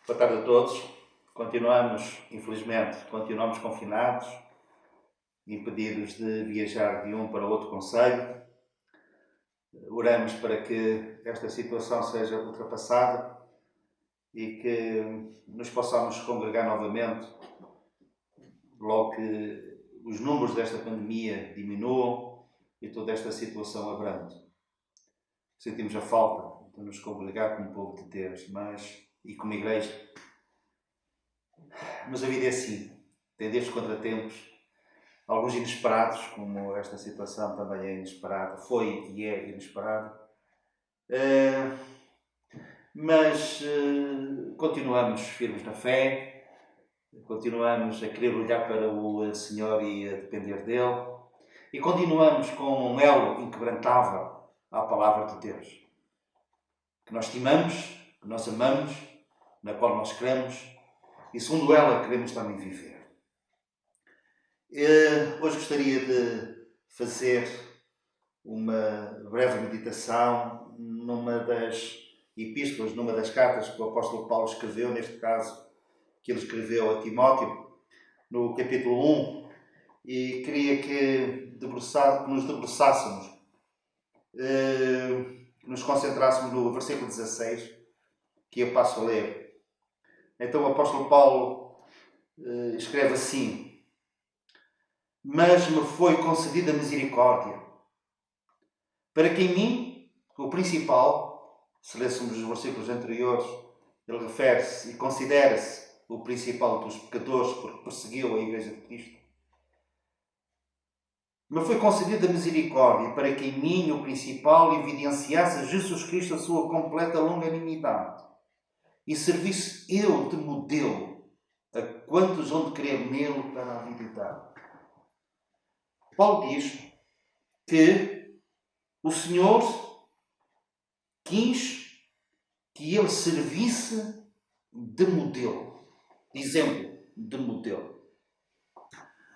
Boa tarde a todos. Continuamos confinados, impedidos de viajar de um para outro concelho. Oramos para que esta situação seja ultrapassada e que nos possamos congregar novamente logo que os números desta pandemia diminuam e toda esta situação abrande. Sentimos a falta de nos congregar como povo de Deus, e como igreja. Mas a vida é assim. Tem destes contratempos, alguns inesperados, como esta situação também é inesperada, foi e é inesperada. Mas continuamos firmes na fé, continuamos a querer olhar para o Senhor e a depender dele, e continuamos com um elo inquebrantável à palavra de Deus, que nós estimamos, que nós amamos, na qual nós cremos, e segundo ela queremos também viver. Hoje gostaria de fazer uma breve meditação numa das epístolas, numa das cartas que o apóstolo Paulo escreveu, neste caso, que ele escreveu a Timóteo, no capítulo 1, e queria que nos debruçássemos, nos concentrássemos no versículo 16, que eu passo a ler. Então o apóstolo Paulo escreve assim: mas me foi concedida misericórdia, para que em mim, o principal, se lêssemos os versículos anteriores, ele refere-se e considera-se o principal dos pecadores, porque perseguiu a Igreja de Cristo. Me foi concedida misericórdia, para que em mim, o principal, evidenciasse Jesus Cristo a sua completa longanimidade, e servisse eu de modelo a quantos hão de crer nele para a vida eterna. Paulo diz que o Senhor quis que ele servisse de modelo, de exemplo, de modelo.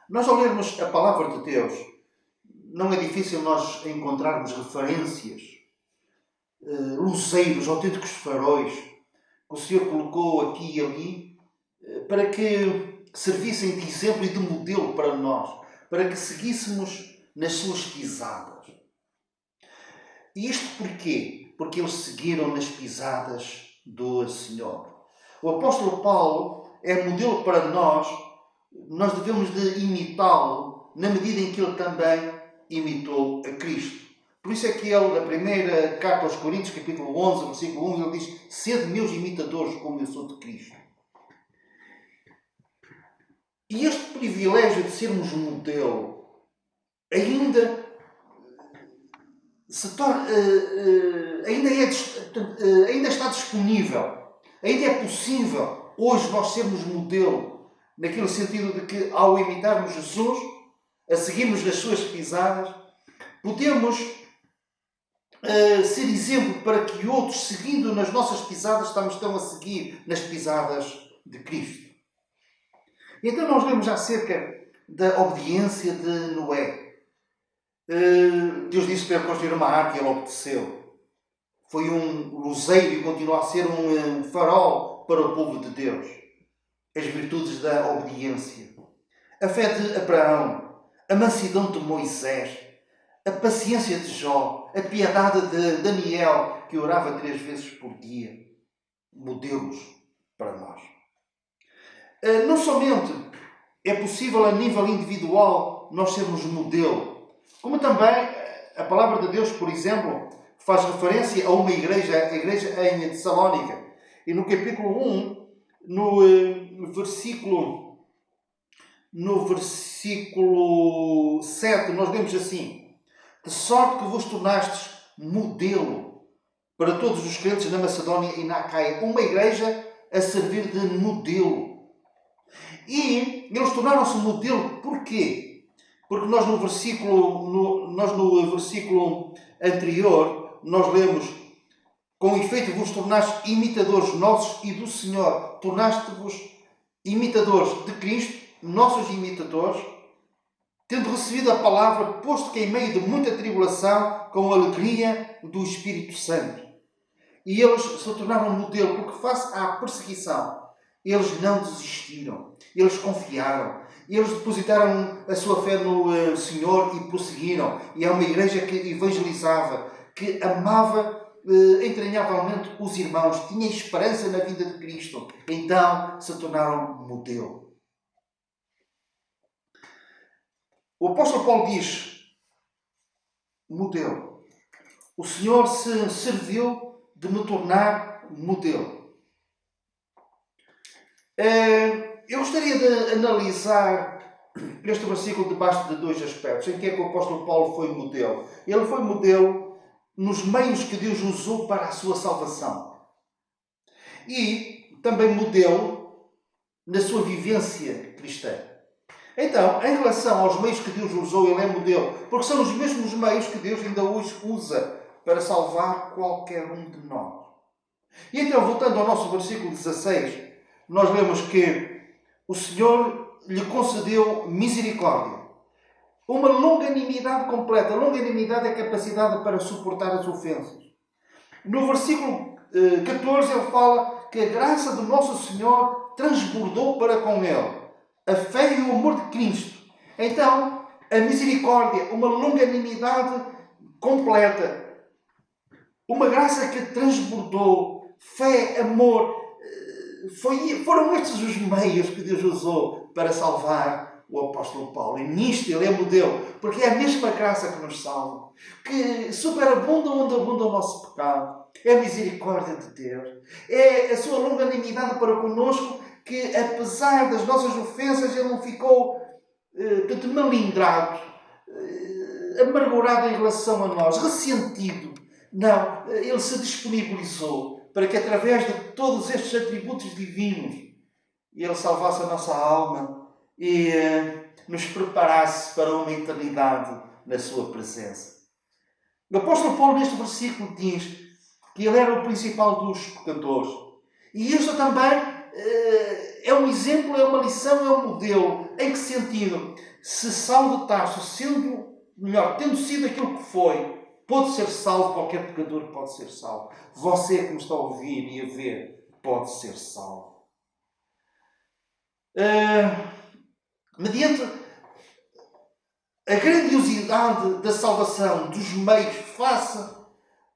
Nós, ao lermos a palavra de Deus, não é difícil nós encontrarmos referências, luzeiros, autênticos faróis, que o Senhor colocou aqui e ali, para que servissem de exemplo e de modelo para nós, para que seguíssemos nas suas pisadas. E isto porquê? Porque eles seguiram nas pisadas do Senhor. O apóstolo Paulo é modelo para nós devemos de imitá-lo na medida em que ele também imitou a Cristo. Por isso é que ele, na primeira carta aos Coríntios, capítulo 11, versículo 1, ele diz: sede meus imitadores como eu sou de Cristo. E este privilégio de sermos um modelo ainda está disponível. Ainda é possível hoje nós sermos modelo, naquele sentido de que, ao imitarmos Jesus, a seguirmos nas suas pisadas, podemos ser exemplo para que outros, seguindo nas nossas pisadas, estão a seguir nas pisadas de Cristo. Então nós lemos acerca da obediência de Noé. Deus disse para ele construir uma arca e ele obedeceu. Foi um luzeiro e continua a ser um farol para o povo de Deus. As virtudes da obediência. A fé de Abraão, a mansidão de Moisés, a paciência de Jó, a piedade de Daniel, que orava 3 vezes por dia. Modelos para nós. Não somente é possível a nível individual nós sermos modelo, como também a palavra de Deus, por exemplo, faz referência a uma igreja, a igreja em Tessalónica. E no capítulo 1, no versículo 7, nós lemos assim: de sorte que vos tornastes modelo para todos os crentes na Macedónia e na Acaia. Uma igreja a servir de modelo. E eles tornaram-se modelo. Porquê? Porque nós no versículo anterior, nós lemos: com efeito vos tornaste imitadores nossos e do Senhor. Tornaste-vos imitadores de Cristo, nossos imitadores, tendo recebido a palavra, posto que em meio de muita tribulação, com a alegria do Espírito Santo. E eles se tornaram modelo, porque face à perseguição, eles não desistiram. Eles confiaram. Eles depositaram a sua fé no Senhor e prosseguiram. E é uma igreja que evangelizava, que amava entranhavelmente os irmãos, tinha esperança na vinda de Cristo. Então se tornaram modelo. O apóstolo Paulo diz, modelo. O Senhor se serviu de me tornar modelo. Eu gostaria de analisar este versículo debaixo de dois aspectos. Em que é que o apóstolo Paulo foi modelo? Ele foi modelo nos meios que Deus usou para a sua salvação. E também modelo na sua vivência cristã. Então, em relação aos meios que Deus usou, ele é modelo. Porque são os mesmos meios que Deus ainda hoje usa para salvar qualquer um de nós. E então, voltando ao nosso versículo 16, nós lemos que o Senhor lhe concedeu misericórdia. Uma longanimidade completa. Longanimidade é a capacidade para suportar as ofensas. No versículo 14 ele fala que a graça do nosso Senhor transbordou para com ele a fé e o amor de Cristo. Então, a misericórdia, uma longanimidade completa, uma graça que transbordou, fé, amor, foram estes os meios que Deus usou para salvar o apóstolo Paulo. E nisto ele é modelo, porque é a mesma graça que nos salva, que superabunda onde abunda o nosso pecado. É a misericórdia de Deus. É a sua longanimidade para conosco, que apesar das nossas ofensas, ele não ficou malindrado, amargurado em relação a nós, ressentido. Não, ele se disponibilizou para que através de todos estes atributos divinos ele salvasse a nossa alma e nos preparasse para uma eternidade na sua presença. O apóstolo Paulo neste versículo diz que ele era o principal dos pecadores. E isto também é um exemplo, é uma lição, é um modelo. Em que sentido? Se Saulo de Tarso, tendo sido aquilo que foi, pode ser salvo, qualquer pecador pode ser salvo. Você que me está a ouvir e a ver, pode ser salvo. Mediante a grandiosidade da salvação dos meios face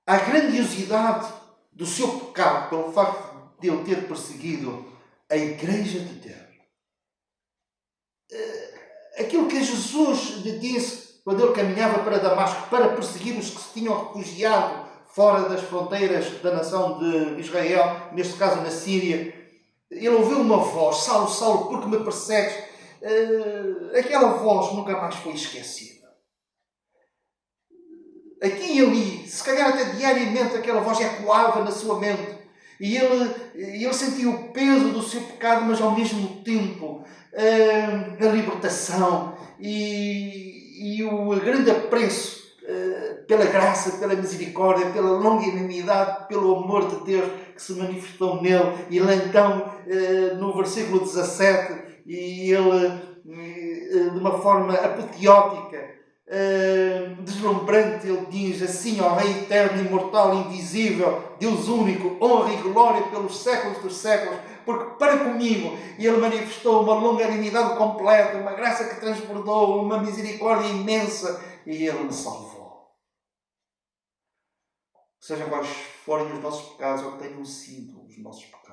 à grandiosidade do seu pecado, pelo facto de ele ter perseguido a Igreja de Deus. Aquilo que Jesus lhe disse quando ele caminhava para Damasco para perseguir os que se tinham refugiado fora das fronteiras da nação de Israel, neste caso na Síria, ele ouviu uma voz: Saulo, Saulo, por que me persegues? Aquela voz nunca mais foi esquecida. Aqui e ali, se calhar até diariamente, aquela voz ecoava na sua mente. E ele sentia o peso do seu pecado, mas ao mesmo tempo a libertação e o grande apreço pela graça, pela misericórdia, pela longanimidade, pelo amor de Deus que se manifestou nele. E ele então, no versículo 17, e ele, de uma forma apoteótica, deslumbrante, ele diz assim: ó Rei eterno, imortal, invisível, Deus único, honra e glória pelos séculos dos séculos, porque para comigo, e ele manifestou uma longanimidade completa, uma graça que transbordou, uma misericórdia imensa, e ele me salvou. Sejam quais forem os nossos pecados, ou tenham sido os nossos pecados.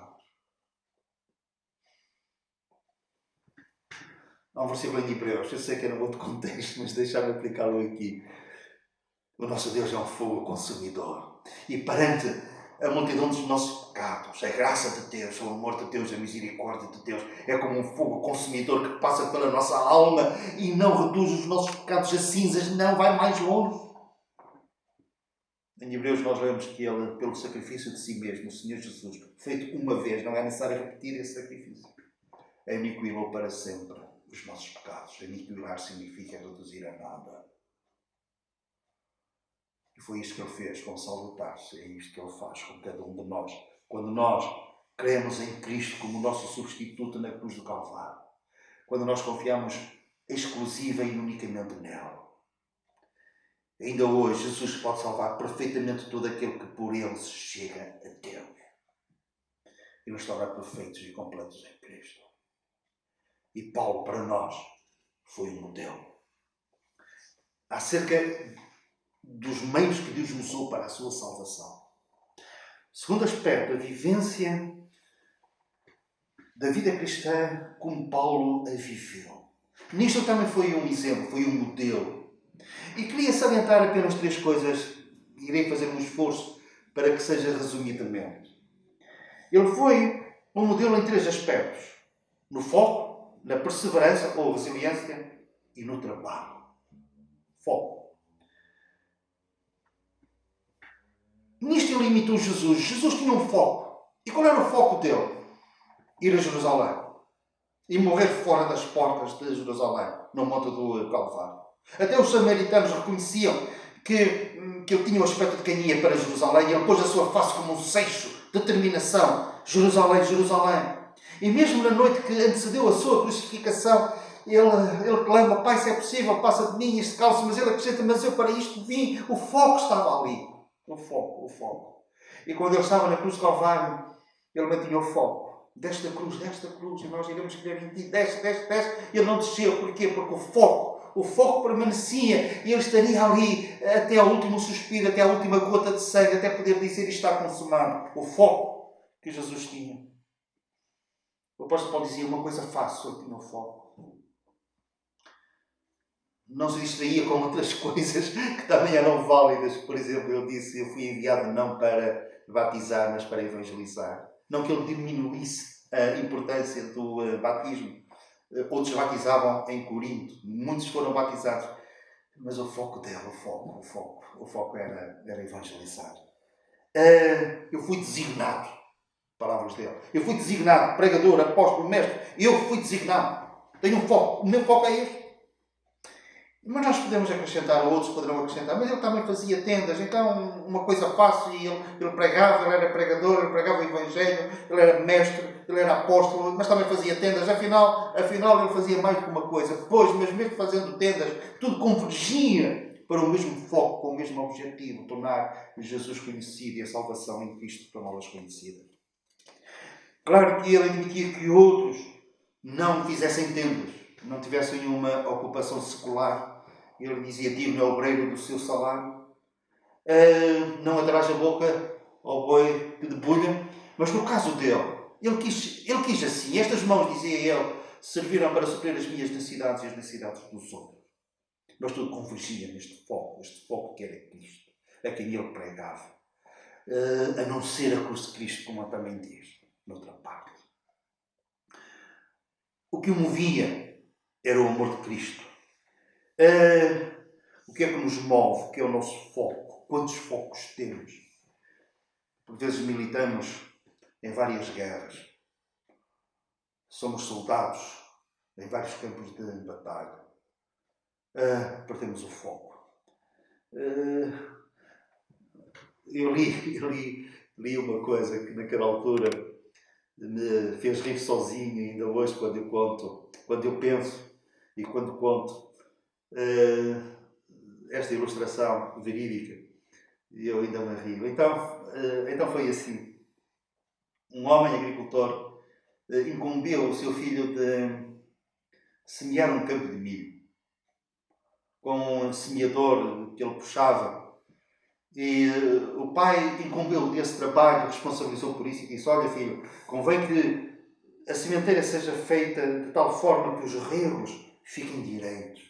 Há um versículo em Hebreus, eu sei que era um outro contexto, mas deixar-me aplicá-lo aqui. O nosso Deus é um fogo consumidor. E perante a multidão dos nossos pecados, a graça de Deus, o amor de Deus, a misericórdia de Deus, é como um fogo consumidor que passa pela nossa alma e não reduz os nossos pecados a cinzas, não vai mais longe. Em Hebreus nós lemos que ele, pelo sacrifício de si mesmo, o Senhor Jesus, feito uma vez, não é necessário repetir esse sacrifício, aniquilou para sempre os nossos pecados. Aniquilar significa reduzir a nada. E foi isto que ele fez com Saulo de Tarso. É isto que ele faz com cada um de nós. Quando nós cremos em Cristo como nosso substituto na cruz do Calvário. Quando nós confiamos exclusiva e unicamente nele. Ainda hoje, Jesus pode salvar perfeitamente todo aquele que por ele se chega a Deus e nos torna perfeitos e completos em Cristo. E Paulo, para nós, foi um modelo acerca dos meios que Deus usou para a sua salvação. Segundo aspecto, a vivência da vida cristã como Paulo a viveu. Nisto também foi um exemplo, foi um modelo. E queria salientar apenas 3 coisas, irei fazer um esforço para que seja resumidamente. Ele foi um modelo em 3 aspectos: no foco, na perseverança ou resiliência e no trabalho. Foco. Nisto ele imitou Jesus. Jesus tinha um foco. E qual era o foco dele? Ir a Jerusalém. E morrer fora das portas de Jerusalém, no Monte do Calvário. Até os samaritanos reconheciam que ele tinha o aspecto de quem ia para Jerusalém, e ele pôs a sua face como um seixo de determinação. Jerusalém, Jerusalém. E mesmo na noite que antecedeu a sua crucificação, ele clama: Pai, se é possível, passa de mim este cálice, mas ele acrescenta: mas eu para isto vim. O foco estava ali. O foco. E quando ele estava na cruz do Calvário, ele mantinha o foco. Desta cruz, e nós iremos crer em ti, desce. E ele não desceu. Porquê? Porque o foco permanecia, e ele estaria ali até ao último suspiro, até à última gota de sangue, até poder dizer: isto está consumado. O foco que Jesus tinha. O apóstolo Paulo dizia: uma coisa faço, eu tinha o foco. Não se distraía com outras coisas que também eram válidas. Por exemplo, ele disse: eu fui enviado não para batizar, mas para evangelizar. Não que ele diminuísse a importância do batismo. Outros batizavam em Corinto. Muitos foram batizados. Mas o foco dele, o foco era evangelizar. Eu fui designado. Palavras dele. Eu fui designado. Pregador, apóstolo, mestre. Eu fui designado. Tenho um foco. O meu foco é este. Mas nós podemos acrescentar, ou outros poderão acrescentar, mas ele também fazia tendas, então uma coisa fácil, e ele pregava, ele era pregador, ele pregava o Evangelho, ele era mestre, ele era apóstolo, mas também fazia tendas. Afinal ele fazia mais do que uma coisa. Pois, mas mesmo fazendo tendas, tudo convergia para o mesmo foco, com o mesmo objetivo: tornar Jesus conhecido e a salvação em Cristo torná-las conhecidas. Claro que ele admitia que outros não fizessem tendas, não tivessem uma ocupação secular. Ele dizia: digno é o obreiro do seu salário. Não atrás a boca ao boi que debulha. Mas no caso dele, ele quis assim. Estas mãos, dizia ele, serviram para suprir as minhas necessidades e as necessidades dos outros. Mas tudo convergia neste foco que era Cristo, a quem ele pregava. A não ser a cruz de Cristo, como ele também diz, noutra parte. O que o movia era o amor de Cristo. O que é que nos move? O que é o nosso foco? Quantos focos temos? Por vezes militamos em várias guerras. Somos soldados em vários campos de batalha. Perdemos o foco. Eu li uma coisa que naquela altura me fez rir sozinho, ainda hoje, quando eu penso e quando conto esta ilustração verídica, e eu ainda me rio. Então foi assim. Um homem agricultor incumbiu o seu filho de semear um campo de milho com um semeador que ele puxava. E o pai incumbiu desse trabalho, responsabilizou por isso e disse: olha, filho, convém que a sementeira seja feita de tal forma que os regos fiquem direitos.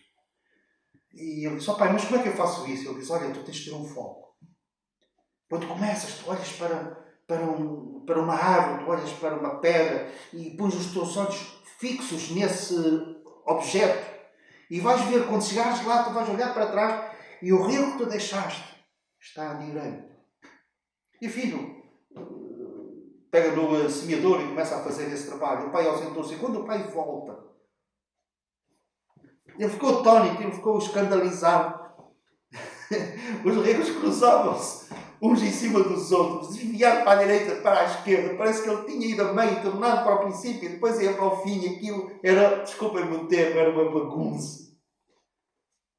E ele disse: pai, mas como é que eu faço isso? Ele disse: olha, tu tens de ter um foco. Quando começas, tu olhas para uma árvore, tu olhas para uma pedra e pões os teus olhos fixos nesse objeto. E vais ver, quando chegares lá, tu vais olhar para trás e o rego que tu deixaste está à direita. E o filho pega no semeador e começa a fazer esse trabalho. O pai ausentou-se. E quando o pai volta, ele ficou atónito, ele ficou escandalizado. Os regos cruzavam-se uns em cima dos outros, desviado para a direita, para a esquerda. Parece que ele tinha ido a meio, tornado para o princípio e depois ia para o fim. E aquilo era, desculpem-me o termo, era uma bagunça.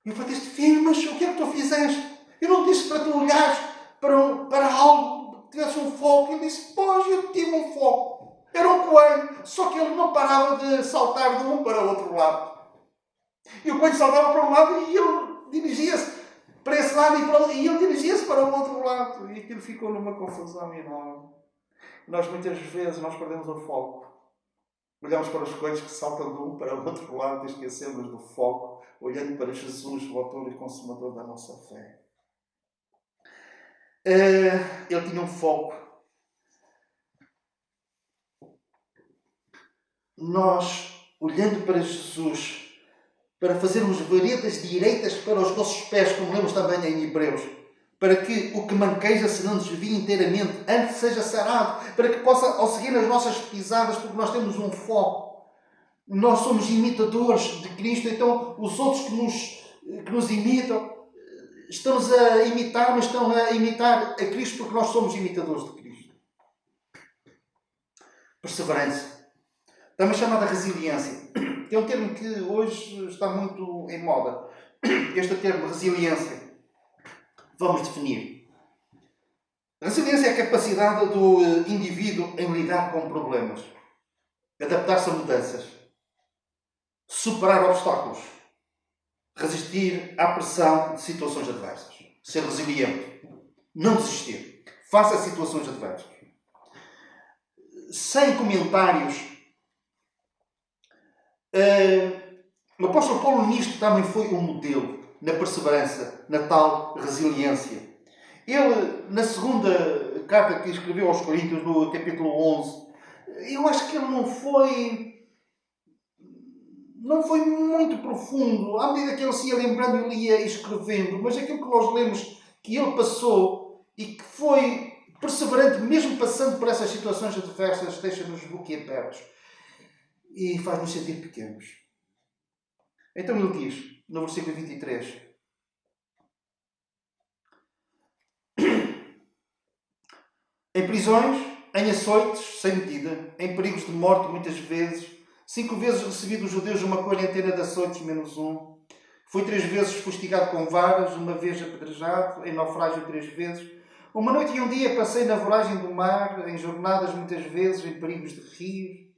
E o pai disse: filho, mas o que é que tu fizeste? Eu não disse para tu olhares para algo, que tivesse um foco. Ele disse: pois, eu tive um foco. Era um coelho, só que ele não parava de saltar de um para o outro lado. E o coelho saltava para um lado e ele dirigia-se para esse lado e ele dirigia-se para o outro lado. E aquilo ficou numa confusão enorme. Nós muitas vezes perdemos o foco. Olhamos para os coelhos que saltam de um para o outro lado e esquecemos do foco, olhando para Jesus, o autor e consumador da nossa fé. Ele tinha um foco. Nós, olhando para Jesus, para fazermos veredas direitas para os nossos pés, como lemos também em Hebreus, para que o que manqueja se não desvie inteiramente, antes seja sarado, para que possa, ao seguir as nossas pisadas, porque nós temos um foco. Nós somos imitadores de Cristo, então os outros que nos imitam, estão-nos a imitar, mas estão a imitar a Cristo porque nós somos imitadores de Cristo. Perseverança. Também chamada resiliência. Que é um termo que hoje está muito em moda. Este termo, resiliência, vamos definir. Resiliência é a capacidade do indivíduo em lidar com problemas, adaptar-se a mudanças, superar obstáculos, resistir à pressão de situações adversas, ser resiliente, não desistir, face a situações adversas. Sem comentários, o apóstolo Paulo nisto também foi um modelo na perseverança, na tal resiliência. Ele, na segunda carta que escreveu aos Coríntios, no capítulo 11, eu acho que ele não foi muito profundo. À medida que ele se ia lembrando, ele ia escrevendo. Mas aquilo que nós lemos que ele passou e que foi perseverante, mesmo passando por essas situações adversas, deixa-nos boquiabertos e faz-nos sentir pequenos. Então ele diz, no versículo 23, em prisões, em açoites, sem medida, em perigos de morte, muitas vezes, 5 vezes recebi dos judeus uma quarentena de açoites menos um. Fui 3 vezes fustigado com varas, uma vez apedrejado, em naufrágio 3 vezes. Uma noite e um dia passei na voragem do mar, em jornadas muitas vezes, em perigos de rios,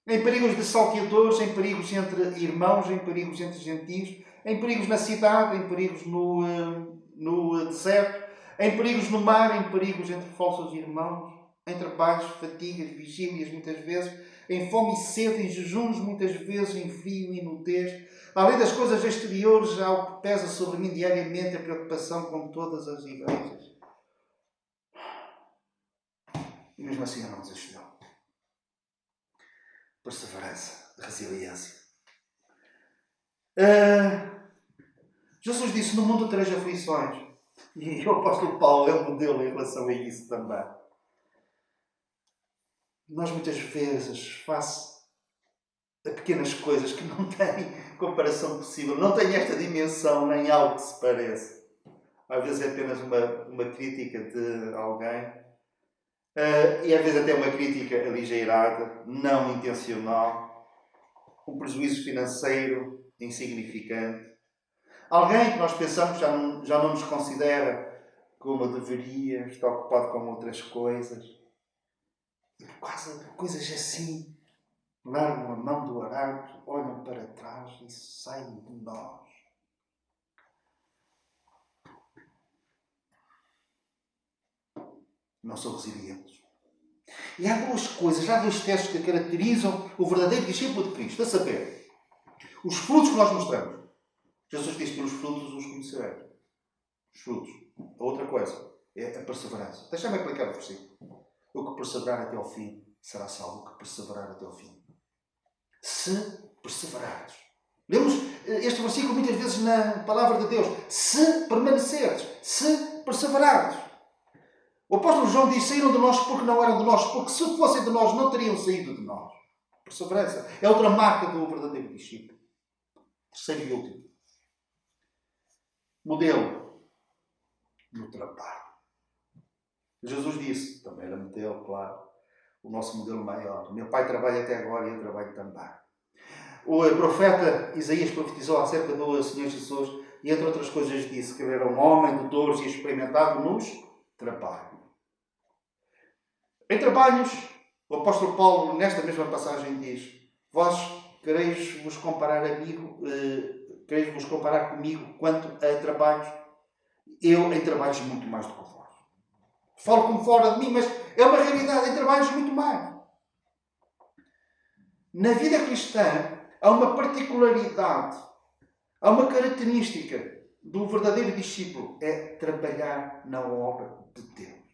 em perigos de salteadores, em perigos entre irmãos, em perigos entre gentios, em perigos na cidade, em perigos no deserto, em perigos no mar, em perigos entre falsos irmãos, em trabalhos, fatigas, vigílias muitas vezes, em fome e sede, em jejuns muitas vezes, em frio e nudez. Além das coisas exteriores, há o que pesa sobre mim diariamente a preocupação com todas as igrejas. E mesmo assim eu não desistiu. Perseverança, resiliência. Jesus disse, no mundo tereis aflições. E o apóstolo Paulo é um modelo em relação a isso também. Nós muitas vezes, face a pequenas coisas que não têm comparação possível, não têm esta dimensão nem algo que se pareça. Às vezes é apenas uma crítica de alguém. E às vezes até uma crítica aligeirada, não intencional. Um prejuízo financeiro insignificante. Alguém que nós pensamos já não nos considera como deveria, está ocupado com outras coisas. E por causa de coisas assim, largam a mão do arado, olham para trás e saem de nós. Não são resilientes. E há 2 coisas, há 2 testes que caracterizam o verdadeiro discípulo de Cristo. A saber, os frutos que nós mostramos. Jesus diz, pelos frutos os conhecereis. Os frutos. A outra coisa é a perseverança. Deixa-me aplicar o versículo. O que perseverar até ao fim será salvo. O que perseverar até ao fim. Se perseverares. Lemos este versículo muitas vezes na palavra de Deus. Se permaneceres. Se perseverares. O apóstolo João diz, saíram de nós porque não eram de nós, porque se fossem de nós não teriam saído de nós. Perseverança. É outra marca do verdadeiro discípulo. Terceiro e último. Modelo. No trabalho. Jesus disse, também era modelo, claro, o nosso modelo maior. Meu pai trabalha até agora e eu trabalho também. O profeta Isaías profetizou acerca do Senhor Jesus E entre outras coisas disse que ele era um homem de dores e experimentado nos trabalhos. Em trabalhos, o apóstolo Paulo, nesta mesma passagem, diz: vós quereis-vos comparar comigo quanto a trabalhos? Eu em trabalhos muito mais do que vós. Falo como fora de mim, mas é uma realidade, em trabalhos muito mais. Na vida cristã há uma particularidade, há uma característica do verdadeiro discípulo, é trabalhar na obra de Deus.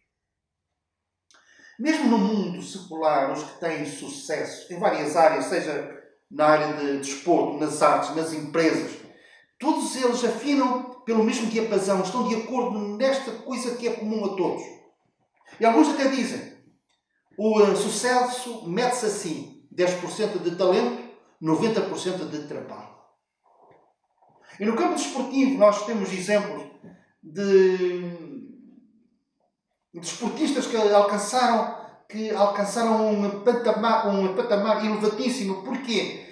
Mesmo no mundo secular, os que têm sucesso em várias áreas, seja na área de desporto, nas artes, nas empresas, todos eles afinam pelo mesmo diapasão, estão de acordo nesta coisa que é comum a todos. E alguns até dizem, o sucesso mede-se assim, 10% de talento, 90% de trabalho. E no campo desportivo nós temos exemplos de desportistas que alcançaram um patamar elevadíssimo. Porquê?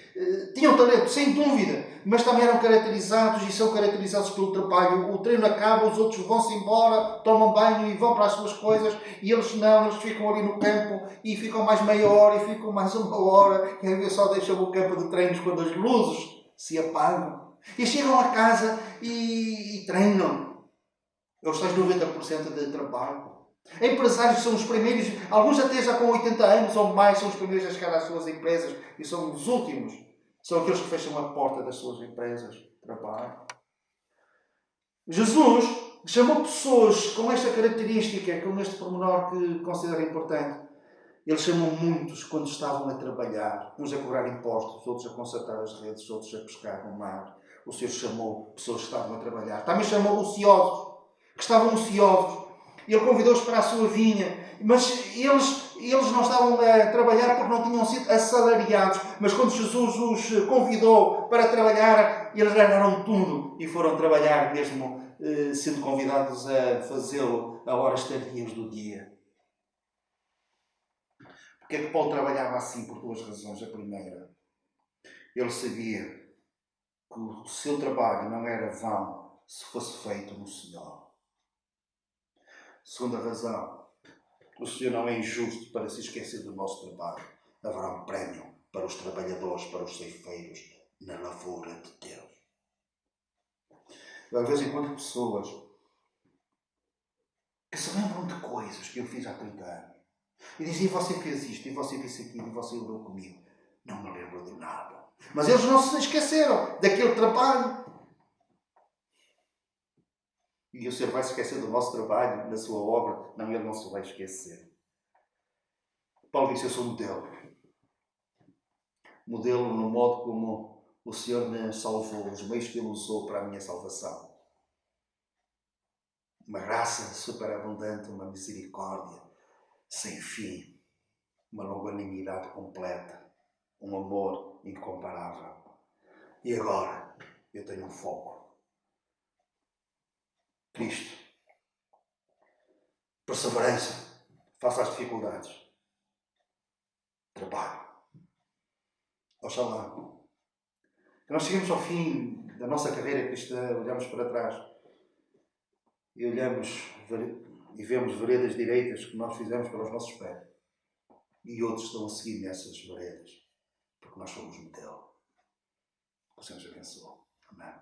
Tinham talento, sem dúvida, mas também eram caracterizados e são caracterizados pelo trabalho. O treino acaba, os outros vão-se embora, tomam banho e vão para as suas coisas, e eles não, eles ficam ali no campo e ficam mais meia hora e ficam mais uma hora, e às vezes só deixam o campo de treinos quando as luzes se apagam. E chegam a casa e treinam. Eles têm 90% de trabalho. Empresários são os primeiros, alguns até já com 80 anos ou mais, são os primeiros a chegar às suas empresas e são os últimos. São aqueles que fecham a porta das suas empresas de trabalho. Jesus chamou pessoas com esta característica, com este pormenor que considera importante. Ele chamou muitos quando estavam a trabalhar, uns a cobrar impostos, outros a consertar as redes, outros a pescar no mar. O Senhor chamou pessoas que estavam a trabalhar. Também chamou ociosos, que estavam ociosos. Ele convidou-os para a sua vinha, mas eles não estavam a trabalhar porque não tinham sido assalariados. Mas quando Jesus os convidou para trabalhar, eles largaram tudo e foram trabalhar, mesmo sendo convidados a fazê-lo a horas tardias do dia. Porque é que Paulo trabalhava assim? Por duas razões. A primeira, ele sabia que o seu trabalho não era vão se fosse feito no Senhor. Segunda razão, o Senhor não é injusto para se esquecer do nosso trabalho. Haverá um prémio para os trabalhadores, para os ceifeiros, na lavoura de Deus. Eu às vezes encontro pessoas que se lembram de coisas que eu fiz há 30 anos. E dizem, e você fez isto, e você fez aquilo, e você orou comigo. Não me lembro de nada. Mas eles não se esqueceram daquele trabalho. E o Senhor vai se esquecer do nosso trabalho, da sua obra. Não, Ele não se vai esquecer. Paulo disse, eu sou modelo. Modelo no modo como o Senhor me salvou, os meios que Ele usou para a minha salvação. Uma graça superabundante, uma misericórdia sem fim, uma longanimidade completa, um amor incomparável. E agora eu tenho um foco. Cristo. Perseverança. Face às dificuldades. Trabalho. Oxalá. Que nós chegamos ao fim da nossa carreira cristã, olhamos para trás e olhamos e vemos veredas direitas que nós fizemos pelos nossos pés. E outros estão a seguir nessas veredas. Porque nós somos modelo. O Senhor nos abençoe. Amém.